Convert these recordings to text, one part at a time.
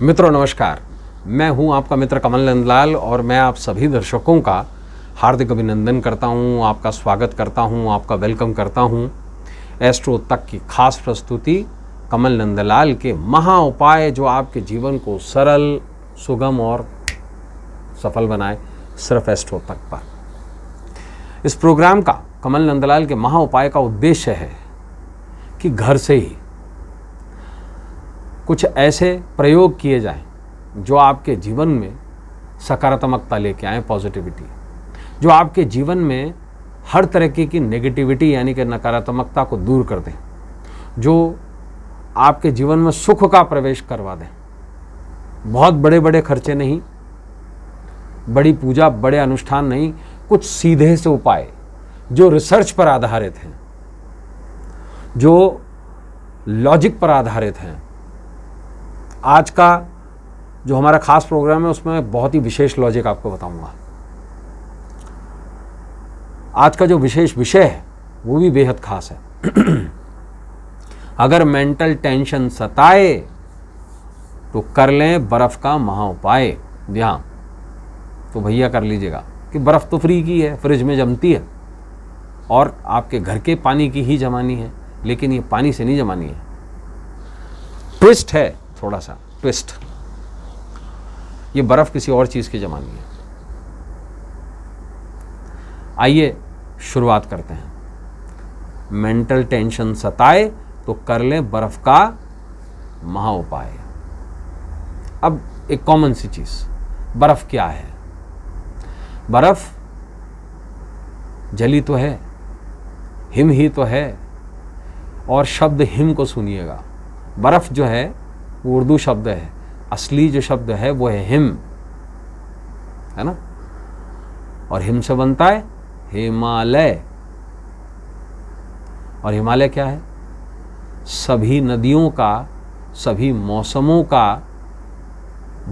मित्रों नमस्कार, मैं हूं आपका मित्र कमल नंदलाल और मैं आप सभी दर्शकों का हार्दिक अभिनंदन करता हूं, आपका स्वागत करता हूं, आपका वेलकम करता हूं। एस्ट्रो तक की खास प्रस्तुति कमल नंदलाल के महा उपाय जो आपके जीवन को सरल, सुगम और सफल बनाए, सिर्फ एस्ट्रो तक पर। इस प्रोग्राम का कमल नंदलाल के महा उपाय का उद्देश्य है कि घर से ही कुछ ऐसे प्रयोग किए जाएं जो आपके जीवन में सकारात्मकता लेके आए, पॉजिटिविटी, जो आपके जीवन में हर तरह की नेगेटिविटी यानी कि नकारात्मकता को दूर कर दें, जो आपके जीवन में सुख का प्रवेश करवा दें। बहुत बड़े बड़े खर्चे नहीं, बड़ी पूजा, बड़े अनुष्ठान नहीं, कुछ सीधे से उपाय जो रिसर्च पर आधारित हैं, जो लॉजिक पर आधारित हैं। आज का जो हमारा खास प्रोग्राम है उसमें बहुत ही विशेष लॉजिक आपको बताऊंगा। आज का जो विशेष विषय है वो भी बेहद खास है। अगर मेंटल टेंशन सताए तो कर लें बर्फ का महा उपाय। ध्यान तो भैया कर लीजिएगा कि बर्फ तो फ्री की है, फ्रिज में जमती है और आपके घर के पानी की ही जमानी है, लेकिन ये पानी से नहीं जमानी है। ट्विस्ट है, थोड़ा सा ट्विस्ट, ये बर्फ किसी और चीज की जमानी है। आइए शुरुआत करते हैं। मेंटल टेंशन सताए तो कर लें बर्फ का महा उपाय। अब एक कॉमन सी चीज, बर्फ क्या है? बर्फ जली तो है, हिम ही तो है, और शब्द हिम को सुनिएगा। बर्फ जो है वो उर्दू शब्द है, असली जो शब्द है वो है हिम, है ना। और हिम से बनता है हिमालय। और हिमालय क्या है? सभी नदियों का, सभी मौसमों का,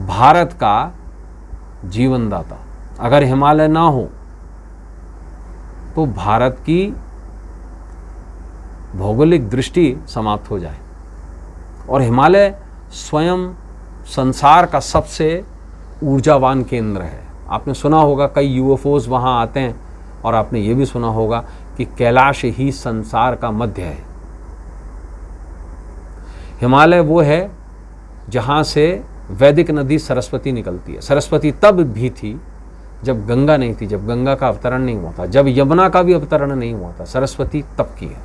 भारत का जीवनदाता। अगर हिमालय ना हो तो भारत की भौगोलिक दृष्टि समाप्त हो जाए। और हिमालय स्वयं संसार का सबसे ऊर्जावान केंद्र है। आपने सुना होगा कई यूएफओज वहाँ आते हैं, और आपने ये भी सुना होगा कि कैलाश ही संसार का मध्य है। हिमालय वो है जहाँ से वैदिक नदी सरस्वती निकलती है। सरस्वती तब भी थी जब गंगा नहीं थी, जब गंगा का अवतरण नहीं हुआ था, जब यमुना का भी अवतरण नहीं हुआ था। सरस्वती तब की है,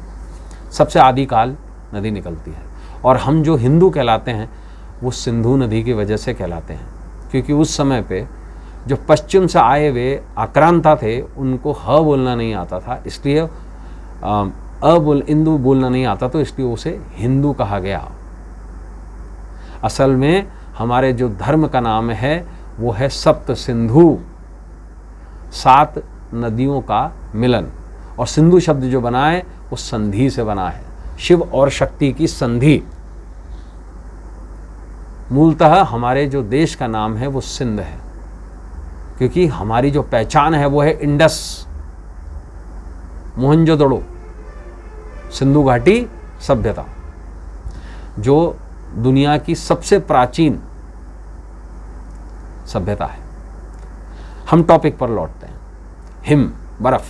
सबसे आदिकाल नदी निकलती है। और हम जो हिंदू कहलाते हैं वो सिंधु नदी की वजह से कहलाते हैं, क्योंकि उस समय पे जो पश्चिम से आए हुए आक्रांता थे उनको ह बोलना नहीं आता था, इसलिए इंदु बोलना नहीं आता, तो इसलिए उसे हिंदू कहा गया। असल में हमारे जो धर्म का नाम है वो है सप्त सिंधु, 7 नदियों का मिलन। और सिंधु शब्द जो बना है वो संधि से बना है, शिव और शक्ति की संधि। मूलतः हमारे जो देश का नाम है वो सिंध है, क्योंकि हमारी जो पहचान है वो है इंडस, मोहनजोदड़ो, सिंधु घाटी सभ्यता, जो दुनिया की सबसे प्राचीन सभ्यता है। हम टॉपिक पर लौटते हैं। हिम, बर्फ।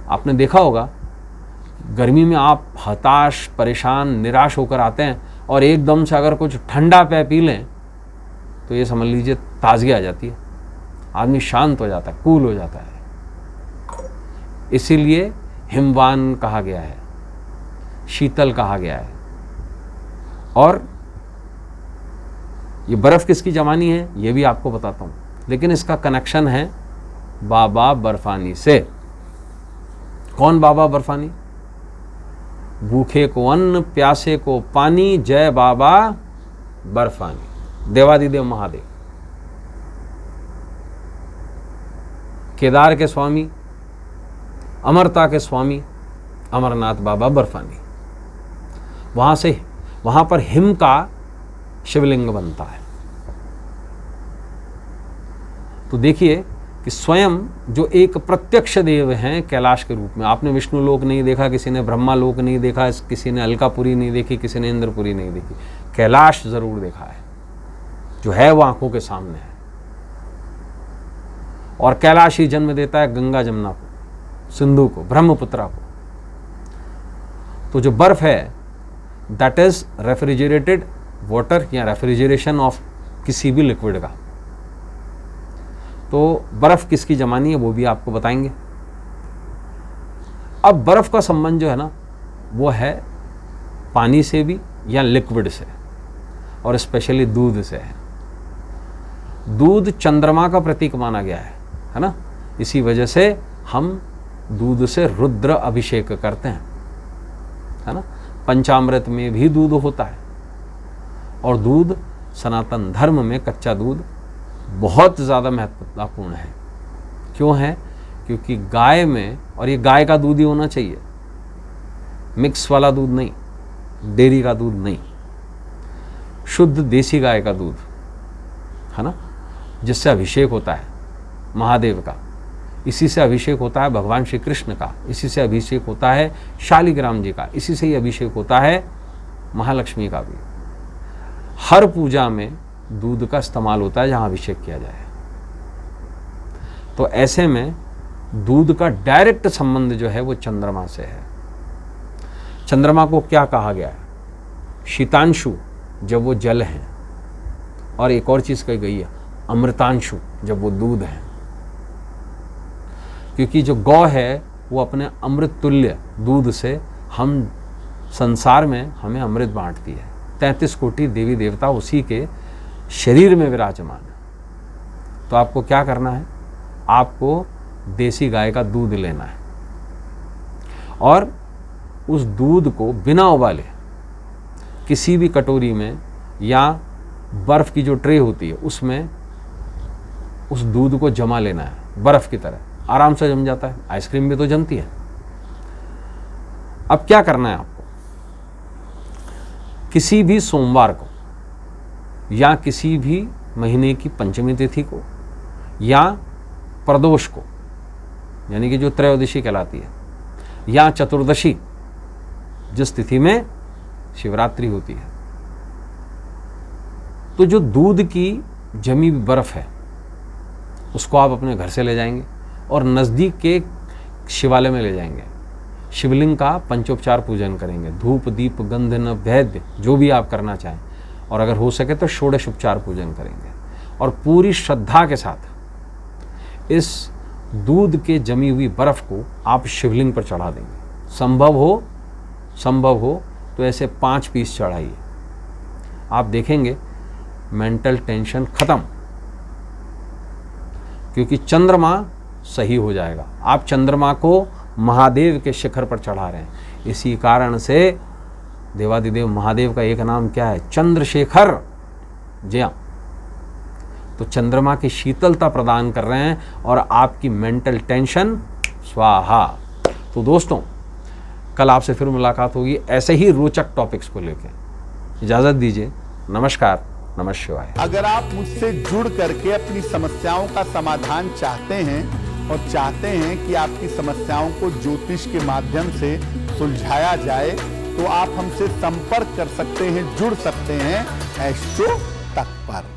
आपने देखा होगा गर्मी में आप हताश, परेशान, निराश होकर आते हैं और एकदम से अगर कुछ ठंडा पेय पी लें तो ये समझ लीजिए ताजगी आ जाती है, आदमी शांत हो जाता है, कूल हो जाता है। इसीलिए हिमवान कहा गया है, शीतल कहा गया है। और ये बर्फ किसकी जमानी है ये भी आपको बताता हूँ, लेकिन इसका कनेक्शन है बाबा बर्फानी से। कौन बाबा बर्फानी? भूखे को अन्न, प्यासे को पानी, जय बाबा बर्फानी। देवादिदेव महादेव, केदार के स्वामी, अमरता के स्वामी, अमरनाथ बाबा बर्फानी। वहां पर हिम का शिवलिंग बनता है। तो देखिए कि स्वयं जो एक प्रत्यक्ष देव हैं कैलाश के रूप में। आपने विष्णु लोक नहीं देखा, किसी ने ब्रह्मा लोक नहीं देखा, किसी ने अलकापुरी नहीं देखी, किसी ने इंद्रपुरी नहीं देखी। कैलाश जरूर देखा है, जो है वो आंखों के सामने है। और कैलाश ही जन्म देता है गंगा जमुना को, सिंधु को, ब्रह्मपुत्रा को। तो जो बर्फ है दैट इज रेफ्रिजरेटेड वाटर या रेफ्रिजरेशन ऑफ किसी भी लिक्विड का। तो बर्फ किसकी जमानी है वो भी आपको बताएंगे। अब बर्फ का संबंध जो है ना वो है पानी से भी या लिक्विड से, और स्पेशली दूध से है। दूध चंद्रमा का प्रतीक माना गया है ना। इसी वजह से हम दूध से रुद्र अभिषेक करते हैं, है ना। पंचामृत में भी दूध होता है, और दूध सनातन धर्म में कच्चा दूध बहुत ज़्यादा महत्वपूर्ण है। क्यों है? क्योंकि गाय में, और ये गाय का दूध ही होना चाहिए, मिक्स वाला दूध नहीं, डेयरी का दूध नहीं, शुद्ध देसी गाय का दूध, है ना, जिससे अभिषेक होता है महादेव का। इसी से अभिषेक होता है भगवान श्री कृष्ण का, इसी से अभिषेक होता है शालिग्राम जी का, इसी से ही अभिषेक होता है महालक्ष्मी का भी। हर पूजा में दूध का इस्तेमाल होता है जहाँ अभिषेक किया जाए। तो ऐसे में दूध का डायरेक्ट संबंध जो है वो चंद्रमा से है। चंद्रमा को क्या कहा गया है? शीतांशु जब वो जल है, और एक और चीज़ कही गई है अमृतांशु जब वो दूध है। क्योंकि जो गौ है वो अपने अमृत तुल्य दूध से हम संसार में हमें अमृत बांटती है। 33 कोटि देवी देवता उसी के शरीर में विराजमान है। तो आपको क्या करना है? आपको देसी गाय का दूध लेना है, और उस दूध को बिना उबाले किसी भी कटोरी में या बर्फ़ की जो ट्रे होती है उसमें उस दूध को जमा लेना है। बर्फ़ की तरह आराम से जम जाता है, आइसक्रीम भी तो जमती है। अब क्या करना है आपको? किसी भी सोमवार को या किसी भी महीने की पंचमी तिथि को या प्रदोष को, यानी कि जो त्रयोदशी कहलाती है, या चतुर्दशी जिस तिथि में शिवरात्रि होती है, तो जो दूध की जमी हुई बर्फ है उसको आप अपने घर से ले जाएंगे और नज़दीक के शिवालय में ले जाएंगे। शिवलिंग का पंचोपचार पूजन करेंगे, धूप दीप गंध नैवेद्य जो भी आप करना चाहें, और अगर हो सके तो षोडश उपचार पूजन करेंगे, और पूरी श्रद्धा के साथ इस दूध के जमी हुई बर्फ को आप शिवलिंग पर चढ़ा देंगे। संभव हो तो ऐसे 5 पीस चढ़ाइए। आप देखेंगे मेंटल टेंशन खत्म, क्योंकि चंद्रमा सही हो जाएगा। आप चंद्रमा को महादेव के शिखर पर चढ़ा रहे हैं। इसी कारण से देवादिदेव महादेव का एक नाम क्या है? चंद्रशेखर। जी हाँ, तो चंद्रमा की शीतलता प्रदान कर रहे हैं और आपकी मेंटल टेंशन स्वाहा। तो दोस्तों, कल आपसे फिर मुलाकात होगी ऐसे ही रोचक टॉपिक्स को लेकर। इजाज़त दीजिए। नमस्कार, नमः शिवाय। अगर आप मुझसे जुड़ करके अपनी समस्याओं का समाधान चाहते हैं और चाहते हैं कि आपकी समस्याओं को ज्योतिष के माध्यम से सुलझाया जाए, तो आप हमसे संपर्क कर सकते हैं, जुड़ सकते हैं एस्ट्रो तक पर।